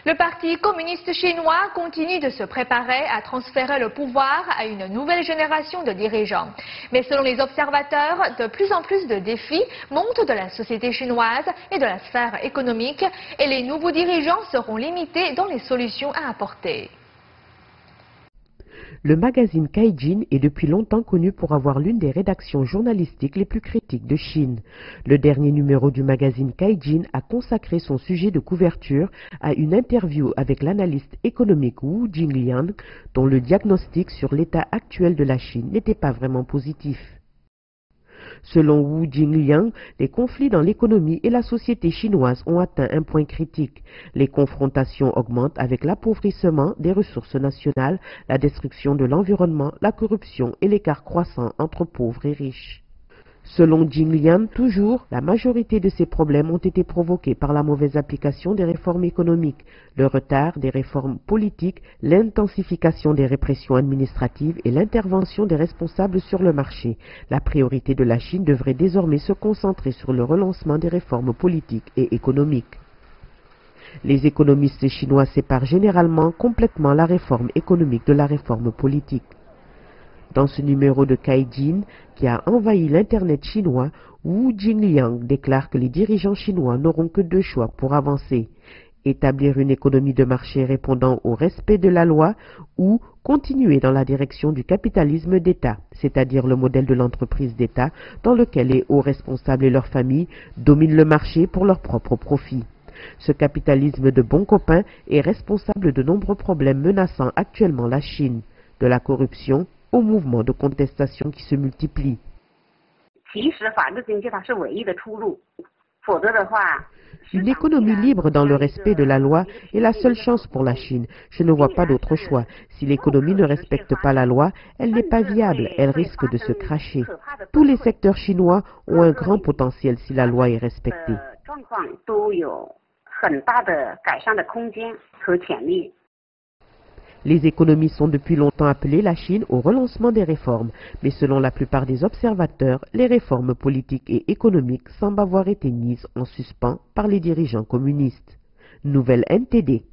Le Parti communiste chinois continue de se préparer à transférer le pouvoir à une nouvelle génération de dirigeants. Mais selon les observateurs, de plus en plus de défis montent de la société chinoise et de la sphère économique et les nouveaux dirigeants seront limités dans les solutions à apporter. Le magazine Caijin est depuis longtemps connu pour avoir l'une des rédactions journalistiques les plus critiques de Chine. Le dernier numéro du magazine Caijin a consacré son sujet de couverture à une interview avec l'analyste économique Wu Jingliang, dont le diagnostic sur l'état actuel de la Chine n'était pas vraiment positif. Selon Wu Jingliang, les conflits dans l'économie et la société chinoise ont atteint un point critique. Les confrontations augmentent avec l'appauvrissement des ressources nationales, la destruction de l'environnement, la corruption et l'écart croissant entre pauvres et riches. Selon Jingliang, toujours, la majorité de ces problèmes ont été provoqués par la mauvaise application des réformes économiques, le retard des réformes politiques, l'intensification des répressions administratives et l'intervention des responsables sur le marché. La priorité de la Chine devrait désormais se concentrer sur le relancement des réformes politiques et économiques. Les économistes chinois séparent généralement complètement la réforme économique de la réforme politique. Dans ce numéro de Caijin, qui a envahi l'Internet chinois, Wu Jingliang déclare que les dirigeants chinois n'auront que deux choix pour avancer: établir une économie de marché répondant au respect de la loi ou continuer dans la direction du capitalisme d'État, c'est-à-dire le modèle de l'entreprise d'État dans lequel les hauts responsables et leurs familles dominent le marché pour leur propre profit. Ce capitalisme de bons copains est responsable de nombreux problèmes menaçant actuellement la Chine, de la corruption aux mouvements de contestation qui se multiplient. Une économie libre dans le respect de la loi est la seule chance pour la Chine. Je ne vois pas d'autre choix. Si l'économie ne respecte pas la loi, elle n'est pas viable, elle risque de se cracher. Tous les secteurs chinois ont un grand potentiel si la loi est respectée. Les économistes sont depuis longtemps appelés la Chine au relancement des réformes, mais selon la plupart des observateurs, les réformes politiques et économiques semblent avoir été mises en suspens par les dirigeants communistes. Nouvelle NTD.